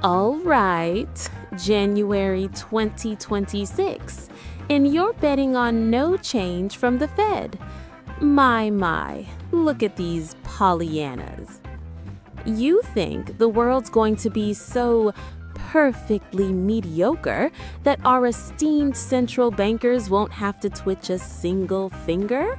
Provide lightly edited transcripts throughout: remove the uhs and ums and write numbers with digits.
All right, January 2026, and you're betting on no change from the Fed. My, look at these Pollyannas. You think the world's going to be so perfectly mediocre that our esteemed central bankers won't have to twitch a single finger?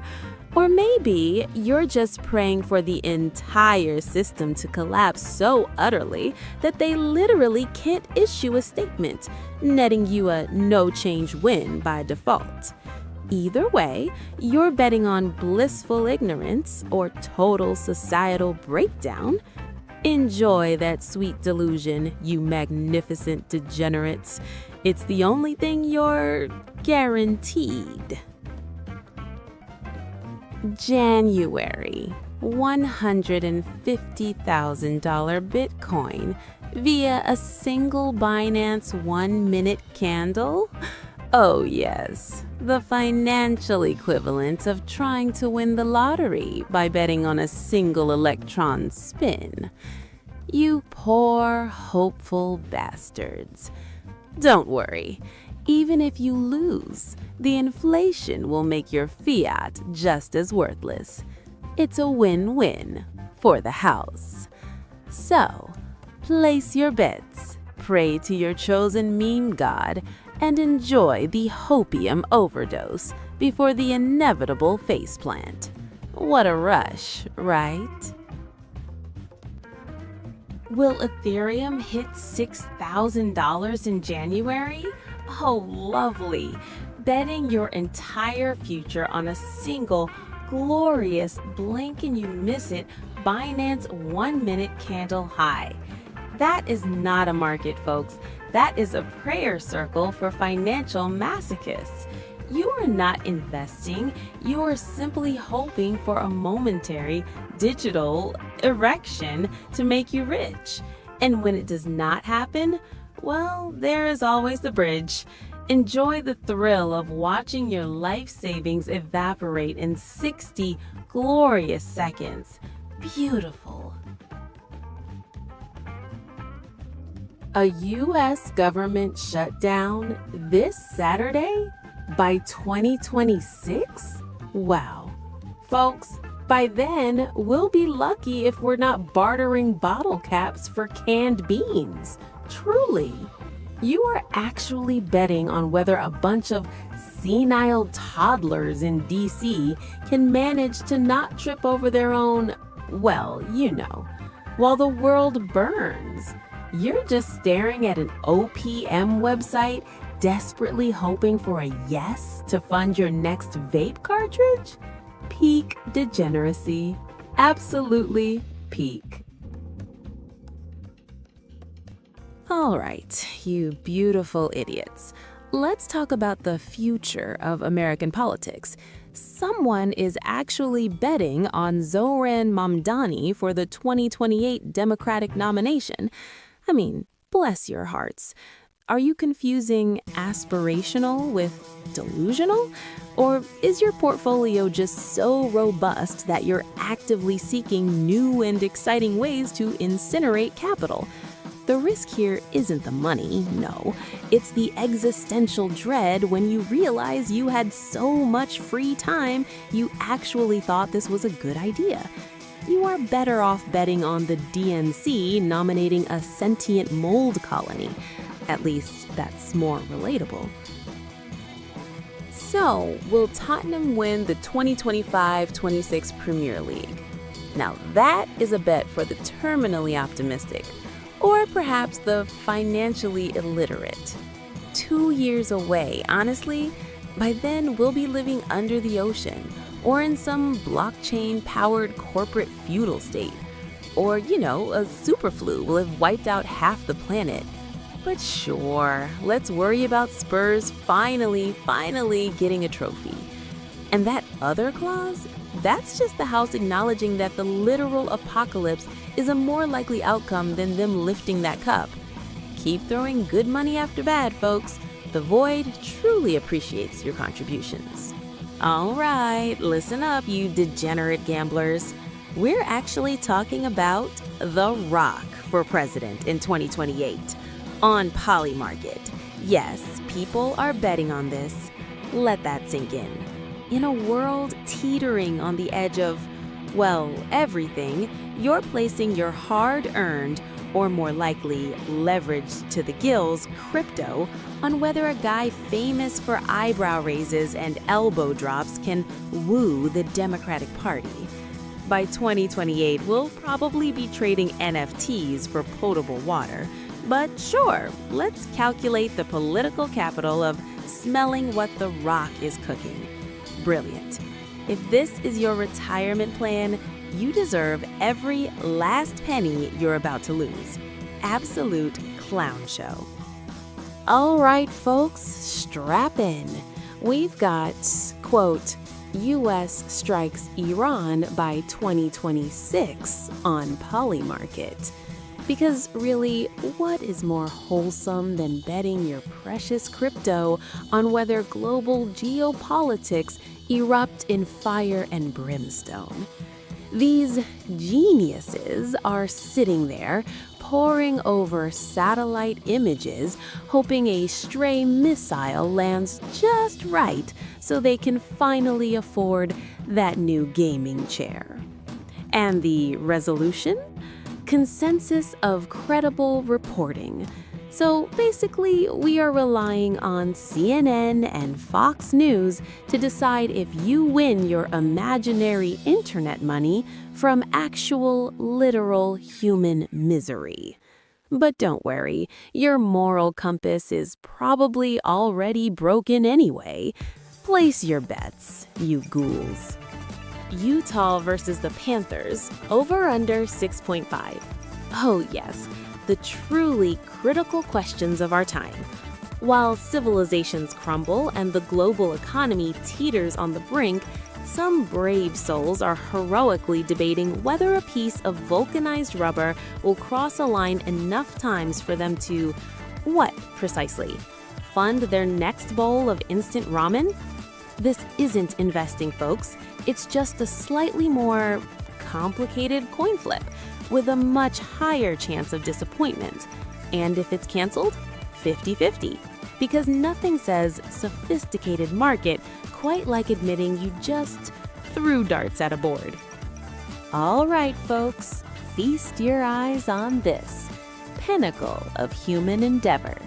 Or maybe you're just praying for the entire system to collapse so utterly that they literally can't issue a statement, netting you a no-change win by default. Either way, you're betting on blissful ignorance or total societal breakdown. Enjoy that sweet delusion, you magnificent degenerates. It's the only thing you're guaranteed. January, $150,000 Bitcoin via a single Binance 1-minute candle? Oh yes, the financial equivalent of trying to win the lottery by betting on a single electron spin. You poor, hopeful bastards. Don't worry. Even if you lose, the inflation will make your fiat just as worthless. It's a win-win for the house. So, place your bets, pray to your chosen meme god, and enjoy the hopium overdose before the inevitable faceplant. What a rush, right? Will Ethereum hit $6,000 in January? Oh, lovely. Betting your entire future on a single, glorious, blink and you miss it Binance 1-minute candle high. That is not a market, folks. That is a prayer circle for financial masochists. You are not investing. You are simply hoping for a momentary digital erection to make you rich. And when it does not happen, well, there is always the bridge. Enjoy the thrill of watching your life savings evaporate in 60 glorious seconds. Beautiful. A U.S. government shutdown this Saturday by 2026? Wow. Folks, by then, we'll be lucky if we're not bartering bottle caps for canned beans. Truly. You are actually betting on whether a bunch of senile toddlers in D.C. can manage to not trip over their own, well, you know, while the world burns. You're just staring at an OPM website, desperately hoping for a yes to fund your next vape cartridge? Peak degeneracy. Absolutely peak. All right, you beautiful idiots. Let's talk about the future of American politics. Someone is actually betting on Zohran Mamdani for the 2028 Democratic nomination. I mean, bless your hearts. Are you confusing aspirational with delusional? Or is your portfolio just so robust that you're actively seeking new and exciting ways to incinerate capital? The risk here isn't the money, no. It's the existential dread when you realize you had so much free time you actually thought this was a good idea. You are better off betting on the DNC nominating a sentient mold colony. At least that's more relatable. So, will Tottenham win the 2025-26 Premier League? Now that is a bet for the terminally optimistic, or perhaps the financially illiterate. 2 years away, honestly. By then, we'll be living under the ocean, or in some blockchain-powered corporate feudal state. Or, a superflu will have wiped out half the planet. But sure, let's worry about Spurs finally getting a trophy. And that other clause? That's just the house acknowledging that the literal apocalypse is a more likely outcome than them lifting that cup. Keep throwing good money after bad, folks. The void truly appreciates your contributions. All right, listen up, you degenerate gamblers. We're actually talking about The Rock for president in 2028 on Polymarket. Yes, people are betting on this. Let that sink in. In a world teetering on the edge of, well, everything, you're placing your hard-earned, or more likely leveraged to the gills, crypto on whether a guy famous for eyebrow raises and elbow drops can woo the Democratic Party. By 2028, we'll probably be trading NFTs for potable water. But sure, let's calculate the political capital of smelling what The Rock is cooking. Brilliant. If this is your retirement plan, you deserve every last penny you're about to lose. Absolute clown show. All right, folks, strap in. We've got, quote, U.S. strikes Iran by 2026 on Polymarket. Because really, what is more wholesome than betting your precious crypto on whether global geopolitics erupt in fire and brimstone? These geniuses are sitting there, poring over satellite images, hoping a stray missile lands just right so they can finally afford that new gaming chair. And the resolution? Consensus of credible reporting. So basically, we are relying on CNN and Fox News to decide if you win your imaginary internet money from actual, literal human misery. But don't worry, your moral compass is probably already broken anyway. Place your bets, you ghouls. Utah versus the Panthers, over/under 6.5. Oh yes, the truly critical questions of our time. While civilizations crumble and the global economy teeters on the brink, some brave souls are heroically debating whether a piece of vulcanized rubber will cross a line enough times for them to, what precisely? Fund their next bowl of instant ramen? This isn't investing, folks. It's just a slightly more complicated coin flip with a much higher chance of disappointment. And if it's canceled, 50-50. Because nothing says sophisticated market quite like admitting you just threw darts at a board. All right, folks, feast your eyes on this pinnacle of human endeavor,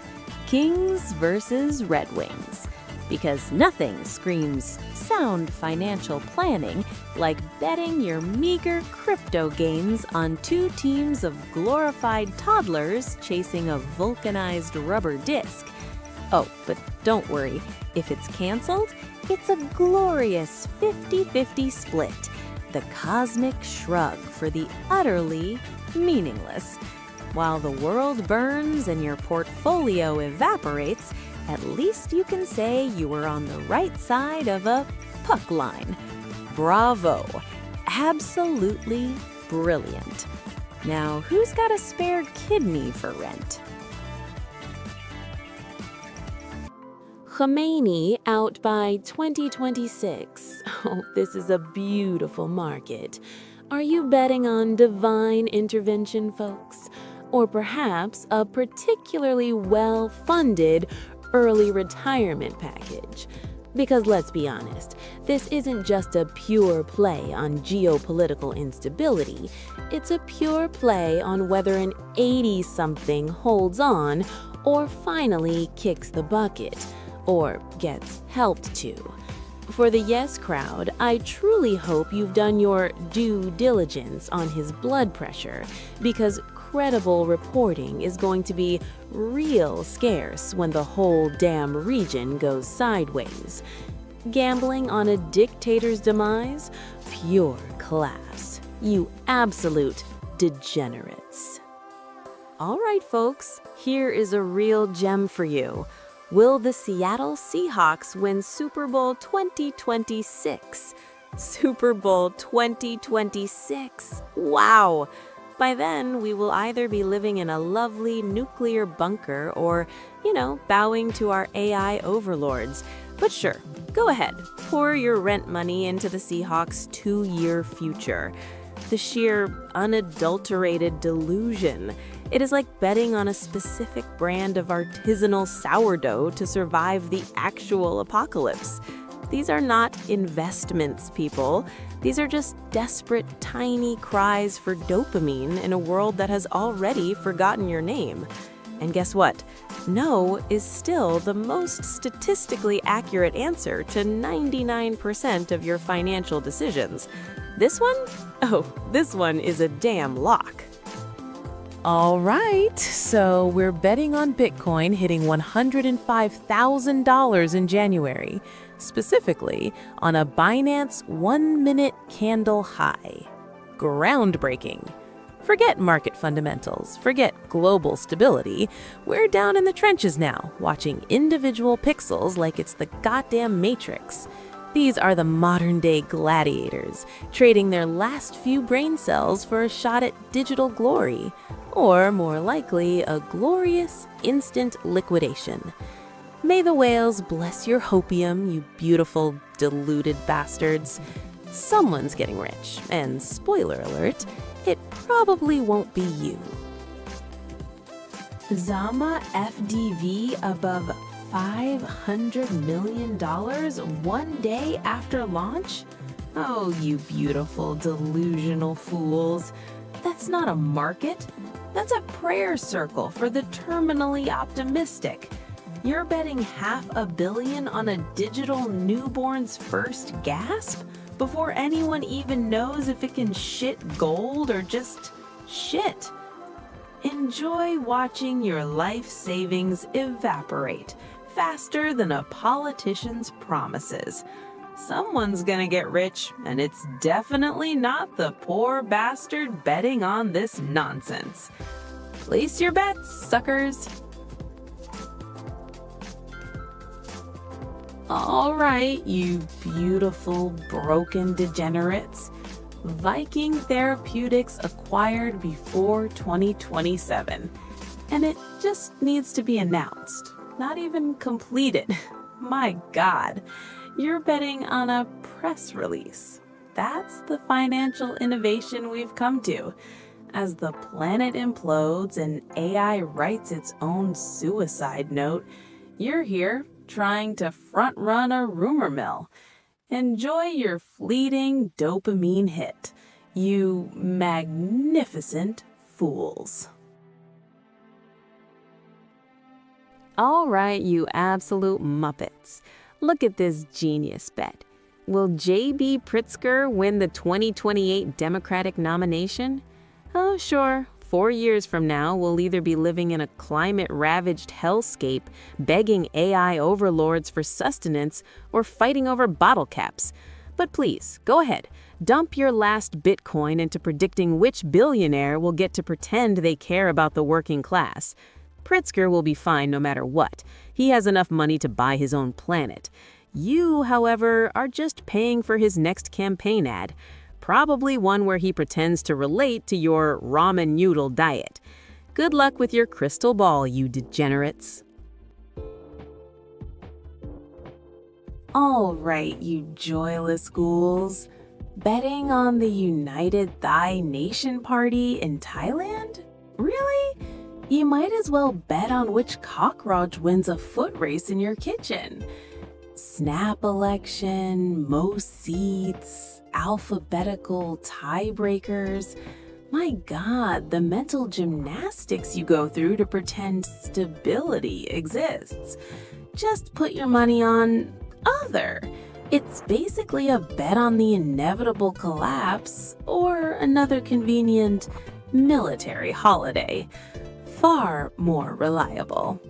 Kings versus Red Wings. Because nothing screams sound financial planning like betting your meager crypto gains on two teams of glorified toddlers chasing a vulcanized rubber disc. Oh, but don't worry, if it's canceled, it's a glorious 50-50 split, the cosmic shrug for the utterly meaningless. While the world burns and your portfolio evaporates, at least you can say you were on the right side of a puck line. Bravo! Absolutely brilliant. Now, who's got a spare kidney for rent? Khomeini out by 2026. Oh, this is a beautiful market. Are you betting on divine intervention, folks? Or perhaps a particularly well-funded early retirement package? Because let's be honest, this isn't just a pure play on geopolitical instability. It's a pure play on whether an 80-something holds on or finally kicks the bucket, or gets helped to. For the yes crowd, I truly hope you've done your due diligence on his blood pressure, because credible reporting is going to be real scarce when the whole damn region goes sideways. Gambling on a dictator's demise? Pure class. You absolute degenerates. All right, folks, here is a real gem for you. Will the Seattle Seahawks win Super Bowl 2026? Super Bowl 2026. Wow! By then, we will either be living in a lovely nuclear bunker or, bowing to our AI overlords. But sure, go ahead, pour your rent money into the Seahawks' 2-year future. The sheer, unadulterated delusion It is like betting on a specific brand of artisanal sourdough to survive the actual apocalypse. These are not investments, people. These are just desperate, tiny cries for dopamine in a world that has already forgotten your name. And guess what? No is still the most statistically accurate answer to 99% of your financial decisions. This one? Oh, this one is a damn lock. All right, so we're betting on Bitcoin hitting $105,000 in January, specifically on a Binance 1-minute candle high. Groundbreaking. Forget market fundamentals, forget global stability. We're down in the trenches now, watching individual pixels like it's the goddamn Matrix. These are the modern-day gladiators, trading their last few brain cells for a shot at digital glory, or more likely, a glorious instant liquidation. May the whales bless your hopium, you beautiful, deluded bastards. Someone's getting rich, and spoiler alert, it probably won't be you. Zama FDV above $500 million one day after launch? Oh, you beautiful, delusional fools. That's not a market. That's a prayer circle for the terminally optimistic. You're betting $500 million on a digital newborn's first gasp before anyone even knows if it can shit gold or just shit. Enjoy watching your life savings evaporate faster than a politician's promises. Someone's gonna get rich, and it's definitely not the poor bastard betting on this nonsense. Place your bets, suckers. All right, you beautiful, broken degenerates. Viking Therapeutics acquired before 2027. And it just needs to be announced, not even completed. My God, you're betting on a press release. That's the financial innovation we've come to. As the planet implodes and AI writes its own suicide note, you're here trying to front-run a rumor mill. Enjoy your fleeting dopamine hit, you magnificent fools. All right, you absolute muppets. Look at this genius bet. Will J.B. Pritzker win the 2028 Democratic nomination? Oh, sure. 4 years from now, we'll either be living in a climate-ravaged hellscape, begging AI overlords for sustenance, or fighting over bottle caps. But please, go ahead. Dump your last Bitcoin into predicting which billionaire will get to pretend they care about the working class. Pritzker will be fine no matter what. He has enough money to buy his own planet. You, however, are just paying for his next campaign ad. Probably one where he pretends to relate to your ramen noodle diet. Good luck with your crystal ball, you degenerates. All right, you joyless ghouls. Betting on the United Thai Nation Party in Thailand? Really? You might as well bet on which cockroach wins a foot race in your kitchen. Snap election, most seats, alphabetical tiebreakers. My God, the mental gymnastics you go through to pretend stability exists. Just put your money on other. It's basically a bet on the inevitable collapse or another convenient military holiday. Far more reliable.